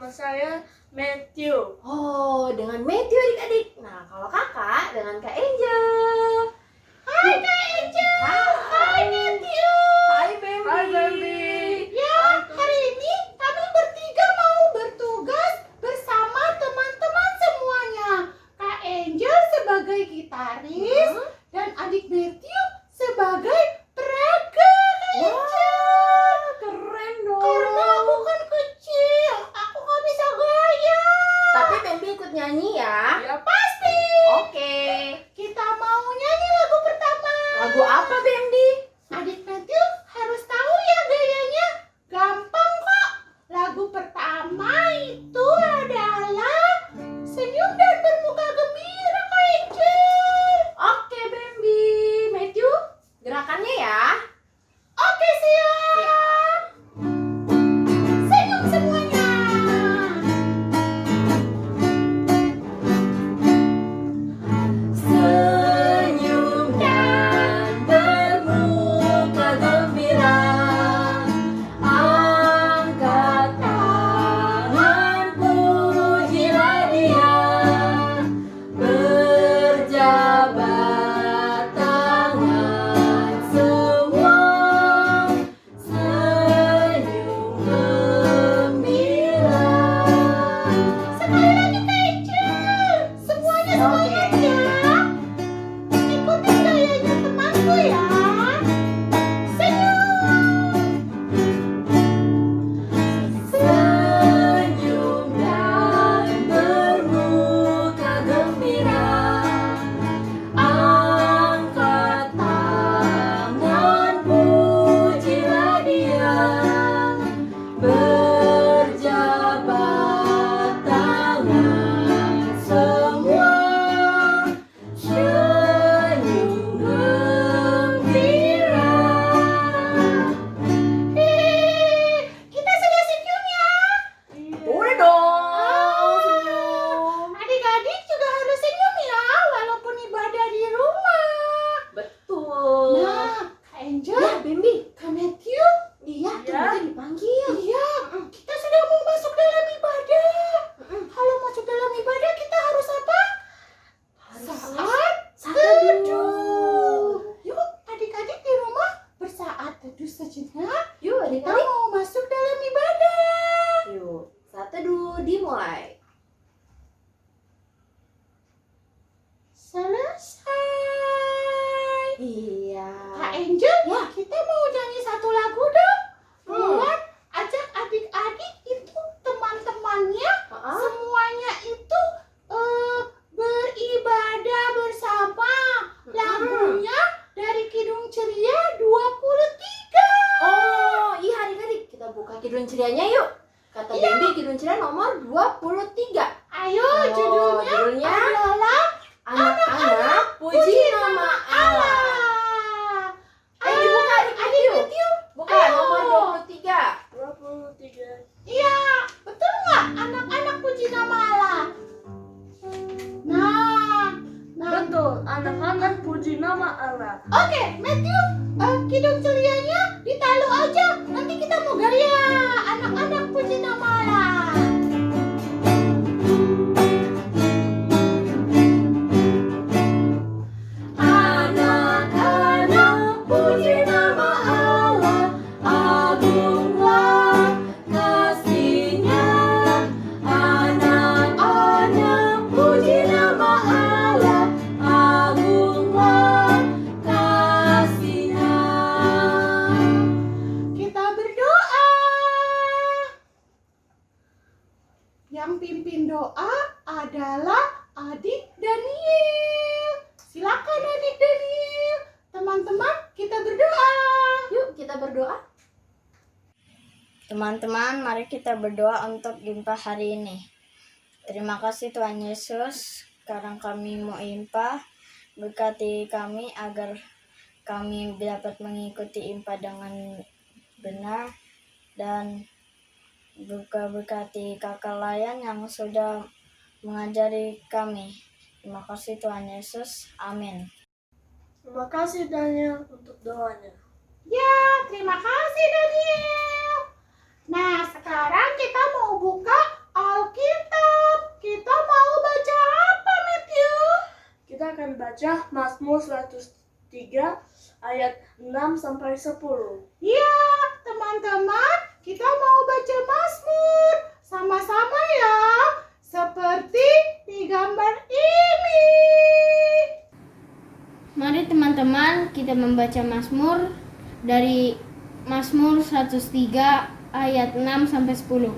nama saya Matthew. Oh, dengan Matthew adik-adik. Nah, kalau kakak dengan Kak Angel. Hai Kak Angel. Hai Matthew. Hai Bambi. Hai Bambi. Ya, hari ini kami bertiga mau bertugas bersama teman-teman semuanya. Kak Angel sebagai gitaris dan adik Matthew sebagai peraga. Kak Angel. Keren dong. Karena aku kan kecil, aku gak bisa gaya. Tapi Bambi ikut nyanyi ya. Ya, Pasti. Oke. Kita mau nyanyi lagu pertama. Lagu apa Bambi? Adik Matthew harus tahu ya gayanya. Gampang kok. Lagu pertama itu adalah Senyum dan Bermuka Gembira, Kak Angel. Oke Bambi. Matthew, gerakannya ya. Oke, siap. Senyum semuanya. Senyum dan bermuka gembira, angkat tangan pujilah Dia, berjabat tangan semua, senyum gembira. Sekali lagi, Kak Angel. Semuanya semangat ya. Ikutin gayanya temanku ya. Senyum. Senyum dan bermuka gembira, angkat tangan pujilah Dia, berjabat tangan semua, senyum gembira. Kita sudah senyum ya. Udah dong, senyum. Adik-adik juga harus senyum ya, walaupun ibadah di rumah. Betul. Nah, Kak Angel, Ya, Bambi. Kak Matthew, Iya, Ya. kita dipanggil. iya, kita sudah mau masuk dalam ibadah. Kalau masuk dalam ibadah kita harus apa? Saat teduh. Yuk, adik-adik di rumah bersaat teduh sejenak. Yuk, Kita adik-adik. mau masuk dalam ibadah. Yuk, saat teduh dimulai. Selesai. Iya. Kak Angel, Ya. kita mau nyanyi satu lagu dong. Buat ajak adik-adik itu teman-temannya Heeh. semuanya itu beribadah bersama. Lagunya dari Kidung Ceria 23. Oh, iya adik-adik, kita buka Kidung Cerianya yuk. Kata Bambi Kidung Ceria nomor 23. Ayo, Oh, judulnya judulnya adalah Anak-anak puji nama Allah. Ayo dibuka adik-adik yuk. Buka Ayo. nomor 23. 23. Iya, betul nggak? Anak-anak puji nama Allah. Nah, Betul, anak-anak puji nama Allah. Oke, Matthew, Kidung Cerianya ditaruh aja. Nanti kita mau gaya. Anak-anak puji nama Allah. Anak-anak puji nama Allah, agunglah kasih-Nya. Anak-anak puji nama Allah, agunglah kasih-Nya. Kita berdoa. Yang pimpin doa adalah Adik Daniel. Silakan Adik Daniel. Teman-teman, kita berdoa. Yuk kita berdoa. Teman-teman, mari kita berdoa untuk Impa hari ini. Terima kasih Tuhan Yesus, sekarang kami mau Impa. Berkati kami agar kami dapat mengikuti Impa dengan benar. Dan juga berkati kakak Layan yang sudah mengajari kami. Terima kasih Tuhan Yesus. Amin. Terima kasih Daniel untuk doanya. Ya, terima kasih Daniel. Nah, sekarang kita mau buka membaca Mazmur 103 ayat 6 sampai 10. Ya, teman-teman, kita mau baca Mazmur sama-sama ya, seperti di gambar ini. Mari teman-teman kita membaca Mazmur dari Mazmur 103 ayat 6 sampai 10.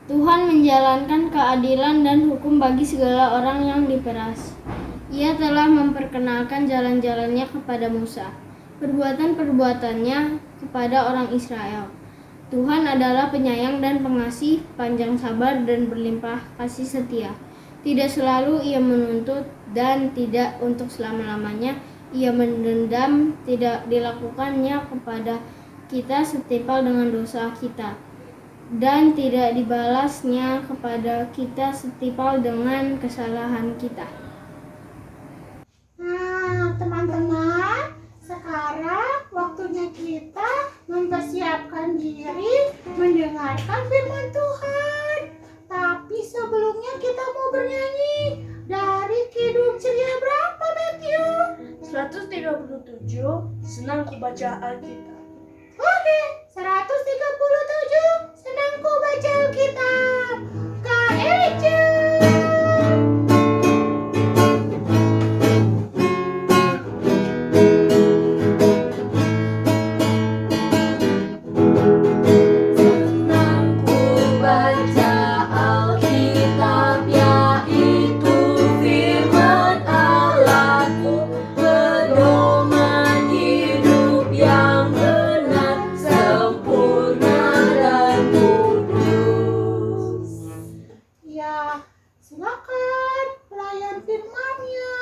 Tuhan menjalankan keadilan dan hukum bagi segala orang yang diperas. Ia telah memperkenalkan jalan-jalannya kepada Musa, perbuatan-perbuatannya kepada orang Israel. Tuhan adalah penyayang dan pengasih, panjang sabar dan berlimpah kasih setia. Tidak selalu ia menuntut dan tidak untuk selama-lamanya ia mendendam, tidak dilakukannya kepada kita setimpal dengan dosa kita, dan tidak dibalasnya kepada kita setimpal dengan kesalahan kita. Nah, teman-teman, sekarang waktunya kita mempersiapkan diri mendengarkan firman Tuhan. Tapi sebelumnya kita mau bernyanyi dari Kidung Ceria berapa, Matthew? 137 Senang ku baca Alkitab. Oke, 137 Senang ku baca Alkitab. Kak Ece. Silakan pelayan firman-Nya.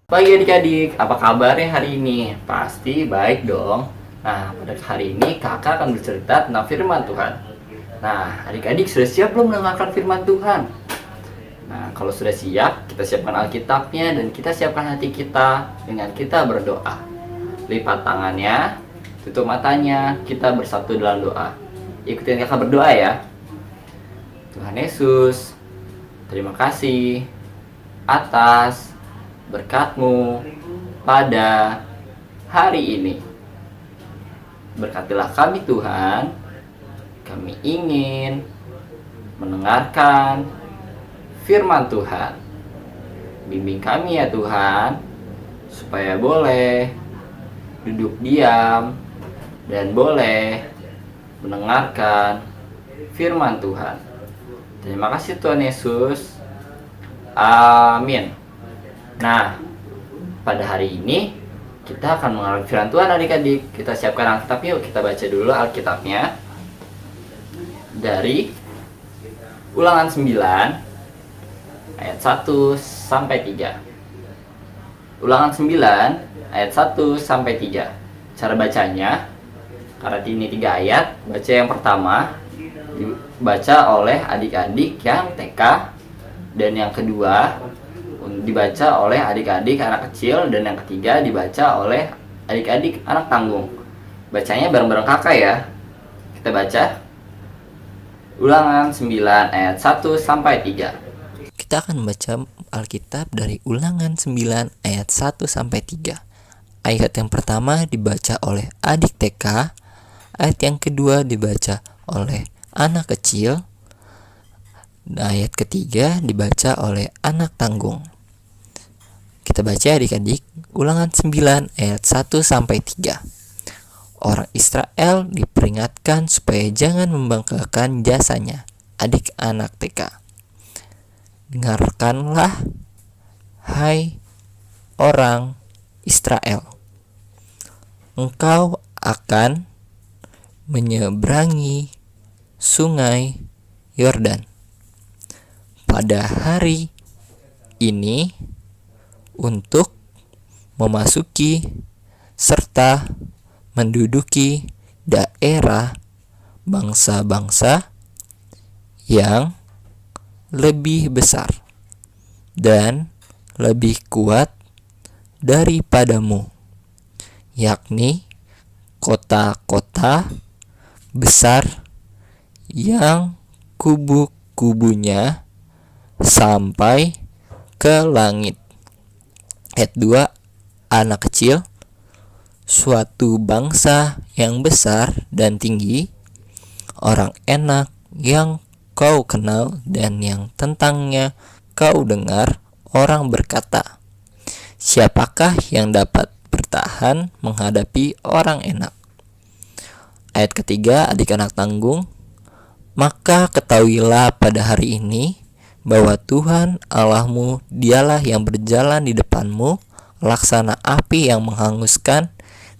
Pagi adik-adik, apa kabarnya hari ini? Pasti baik dong. Nah, pada hari ini kakak akan bercerita tentang firman Tuhan. Nah, adik-adik sudah siap belum mendengarkan firman Tuhan? Nah, kalau sudah siap, kita siapkan Alkitabnya dan kita siapkan hati kita dengan kita berdoa. Lipat tangannya, tutup matanya, kita bersatu dalam doa. Ikutin kakak berdoa ya. Tuhan Yesus, terima kasih atas berkat-Mu pada hari ini. Berkatilah kami Tuhan, kami ingin mendengarkan firman Tuhan. Bimbing kami ya Tuhan, supaya boleh duduk diam dan boleh mendengarkan firman Tuhan. Terima kasih Tuhan Yesus. Amin. Nah, pada hari ini kita akan mengalami firman Tuhan adik-adik. Kita siapkan Alkitab yuk. Kita baca dulu Alkitabnya dari Ulangan 9 ayat 1 sampai 3. Ulangan 9 ayat 1 sampai 3. Cara bacanya, karena ini 3 ayat, baca yang pertama dibaca oleh adik-adik yang TK, dan yang kedua dibaca oleh adik-adik anak kecil, dan yang ketiga dibaca oleh adik-adik anak tanggung. Bacanya bareng-bareng kakak ya. Kita baca Ulangan 9 ayat 1 sampai 3. Kita akan membaca Alkitab dari Ulangan 9 ayat 1 sampai 3. Ayat yang pertama dibaca oleh adik TK, ayat yang kedua dibaca oleh anak kecil, ayat ketiga dibaca oleh anak tanggung. Kita baca adik-adik Ulangan 9 ayat 1 sampai 3. Orang Israel diperingatkan supaya jangan membanggakan jasanya. Adik anak TK, dengarkanlah hai orang Israel. Engkau akan menyeberangi sungai Yordan pada hari ini untuk memasuki serta menduduki daerah bangsa-bangsa yang lebih besar dan lebih kuat daripadamu, yakni kota-kota besar yang kubu-kubunya sampai ke langit. Ayat 2, anak kecil, suatu bangsa yang besar dan tinggi, orang enak yang kau kenal dan yang tentangnya kau dengar orang berkata, siapakah yang dapat bertahan menghadapi orang enak? Ayat ketiga, adik anak tanggung, maka ketahuilah pada hari ini bahwa Tuhan Allahmu dialah yang berjalan di depanmu, laksana api yang menghanguskan.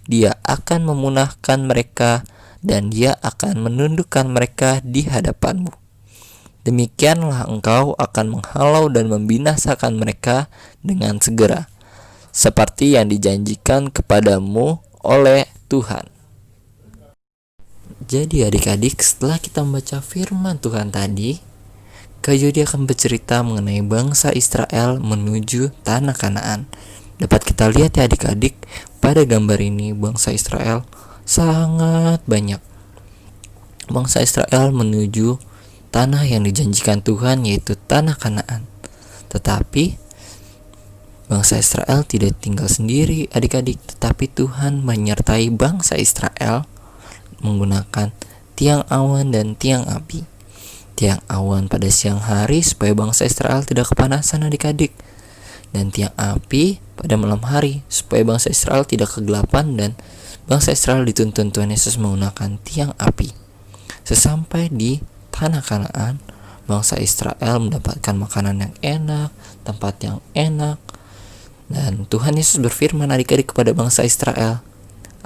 Dia akan memunahkan mereka dan dia akan menundukkan mereka di hadapanmu. Demikianlah engkau akan menghalau dan membinasakan mereka dengan segera, seperti yang dijanjikan kepadamu oleh Tuhan. Jadi adik-adik, setelah kita membaca firman Tuhan tadi, Kak Jody akan bercerita mengenai bangsa Israel menuju tanah Kanaan. Dapat kita lihat ya adik-adik, pada gambar ini bangsa Israel sangat banyak. Bangsa Israel menuju tanah yang dijanjikan Tuhan, yaitu tanah Kanaan. Tetapi bangsa Israel tidak tinggal sendiri adik-adik, tetapi Tuhan menyertai bangsa Israel menggunakan tiang awan dan tiang api. Tiang awan pada siang hari supaya bangsa Israel tidak kepanasan adik-adik, dan tiang api pada malam hari supaya bangsa Israel tidak kegelapan, dan bangsa Israel dituntun Tuhan Yesus menggunakan tiang api. Sesampai di tanah Kanaan, bangsa Israel mendapatkan makanan yang enak, tempat yang enak, dan Tuhan Yesus berfirman adik-adik kepada bangsa Israel.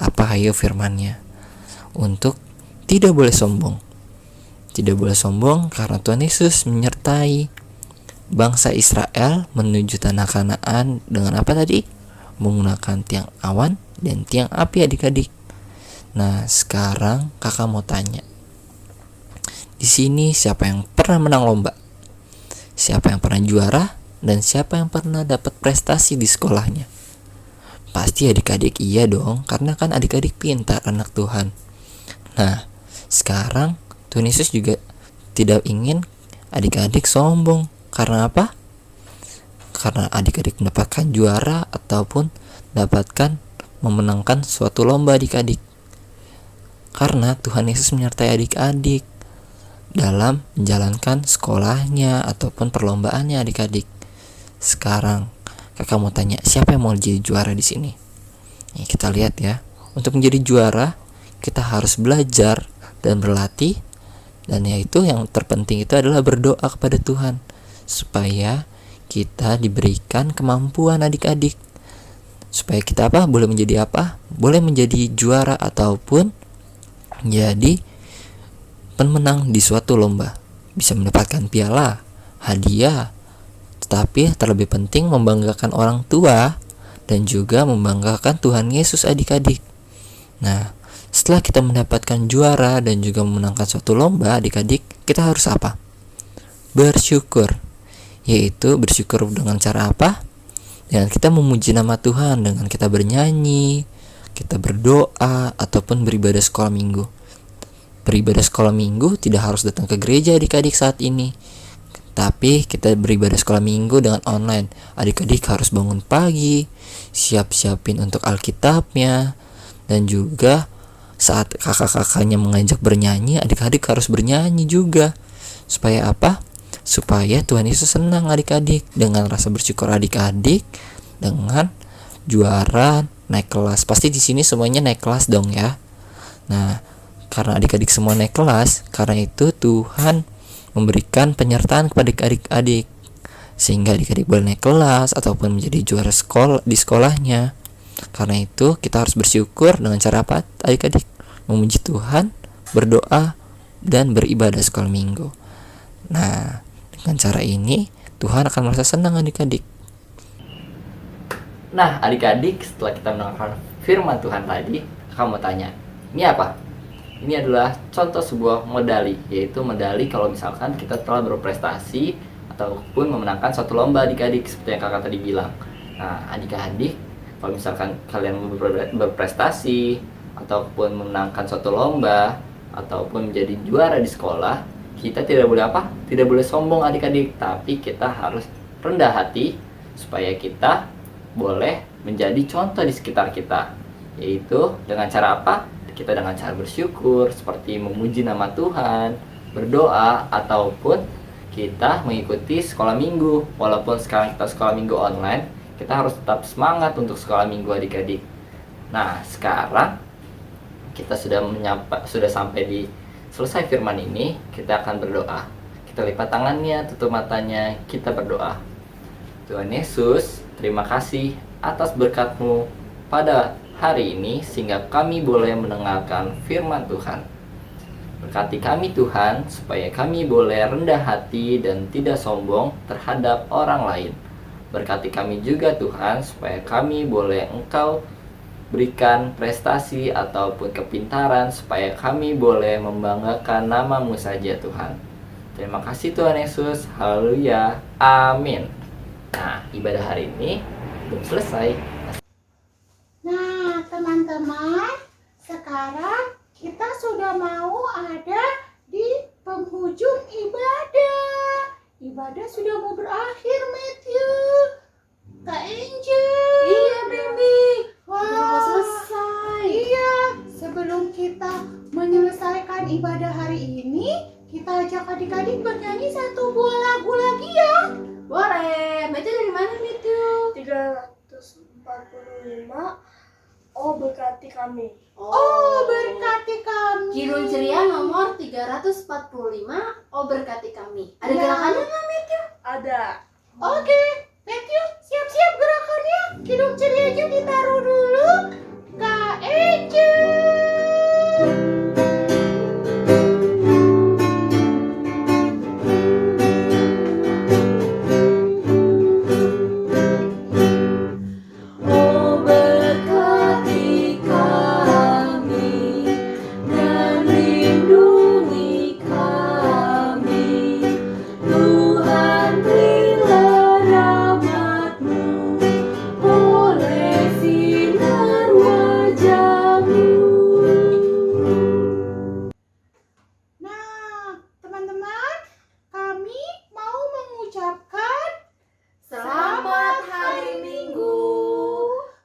Apa ayo firman-Nya? Untuk tidak boleh sombong. Tidak boleh sombong karena Tuhan Yesus menyertai bangsa Israel menuju tanah Kanaan dengan apa tadi? Menggunakan tiang awan dan tiang api adik-adik. Nah, sekarang kakak mau tanya. Di sini siapa yang pernah menang lomba? Siapa yang pernah juara? Dan siapa yang pernah dapat prestasi di sekolahnya? Pasti adik-adik iya dong, karena kan adik-adik pintar anak Tuhan. Nah, sekarang Tuhan Yesus juga tidak ingin adik-adik sombong. Karena apa? Karena adik-adik mendapatkan juara ataupun dapatkan memenangkan suatu lomba adik-adik. Karena Tuhan Yesus menyertai adik-adik dalam menjalankan sekolahnya ataupun perlombaannya adik-adik. Sekarang kakak mau tanya, siapa yang mau jadi juara di sini? Nih, kita lihat ya. Untuk menjadi juara, kita harus belajar dan berlatih, dan yaitu yang terpenting itu adalah berdoa kepada Tuhan supaya kita diberikan kemampuan adik-adik, supaya kita boleh menjadi boleh menjadi juara ataupun menjadi pemenang di suatu lomba, bisa mendapatkan piala, hadiah. Tetapi terlebih penting membanggakan orang tua dan juga membanggakan Tuhan Yesus adik-adik. Nah, setelah kita mendapatkan juara dan juga memenangkan suatu lomba adik-adik, kita harus apa? Bersyukur. Yaitu bersyukur dengan cara apa? Dengan kita memuji nama Tuhan, dengan kita bernyanyi, kita berdoa, ataupun beribadah sekolah minggu. Beribadah sekolah minggu tidak harus datang ke gereja adik-adik saat ini, tapi kita beribadah sekolah minggu dengan online. Adik-adik harus bangun pagi, siap-siapin untuk Alkitabnya, dan juga saat kakak-kakaknya mengajak bernyanyi, adik-adik harus bernyanyi juga. Supaya apa? Supaya Tuhan Yesus senang adik-adik. Dengan rasa bersyukur adik-adik, dengan juara naik kelas. Pasti di sini semuanya naik kelas dong ya. Nah, karena adik-adik semua naik kelas, karena itu Tuhan memberikan penyertaan kepada adik-adik sehingga adik-adik boleh naik kelas ataupun menjadi juara di sekolahnya. Karena itu kita harus bersyukur dengan cara apa adik-adik? Memuji Tuhan, berdoa, dan beribadah sekolah minggu. Nah, dengan cara ini Tuhan akan merasa senang adik-adik. Nah, adik-adik, setelah kita mendengarkan firman Tuhan tadi, kamu mau tanya, ini apa? Ini adalah contoh sebuah medali, yaitu medali kalau misalkan kita telah berprestasi ataupun memenangkan suatu lomba adik-adik, seperti yang kakak tadi bilang. Nah, adik-adik, kalau misalkan kalian berprestasi ataupun memenangkan suatu lomba ataupun menjadi juara di sekolah, kita tidak boleh apa? Tidak boleh sombong adik-adik, tapi kita harus rendah hati supaya kita boleh menjadi contoh di sekitar kita. Yaitu dengan cara apa? Kita dengan cara bersyukur, seperti memuji nama Tuhan, berdoa, ataupun kita mengikuti sekolah minggu. Walaupun sekarang kita sekolah minggu online, kita harus tetap semangat untuk sekolah minggu adik-adik. Nah, sekarang kita sudah sampai di selesai firman ini, kita akan berdoa. Kita lipat tangannya, tutup matanya, kita berdoa. Tuhan Yesus, terima kasih atas berkat-Mu pada hari ini sehingga kami boleh mendengarkan firman Tuhan. Berkati kami Tuhan, supaya kami boleh rendah hati dan tidak sombong terhadap orang lain. Berkati kami juga Tuhan, supaya kami boleh Engkau berikan prestasi ataupun kepintaran, supaya kami boleh membanggakan nama-Mu saja Tuhan. Terima kasih Tuhan Yesus, haleluya, amin. Nah, ibadah hari ini belum selesai. Nah, teman-teman, sekarang kita sudah mau ada di penghujung ibadah. Ibadah sudah mau berakhir, Matthew. Kak Angel. Iya, baby. Wah, Udah mau selesai. Iya, sebelum kita menyelesaikan ibadah hari ini, kita ajak adik-adik bernyanyi satu buah lagu lagi ya. Boleh. Matthew dari mana, Matthew? 345. Oh, berkati kami. Oh, berkati kami. Kidung ceria nomor 345. Oh, berkati kami. Ada Ya. gerakannya nggak, Matthew? Ada. Oke, Matthew, siap-siap gerakannya. Kidung cerianya ditaruh dulu. Kak Angel. Oh, berkati kami dan lindungi kami, Tuhan berilah rahmat-Mu oleh sinar wajah-Mu. Nah, teman-teman, kami mau mengucapkan Selamat hari Minggu.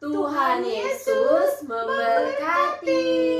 Tuhan Yesus memberkati.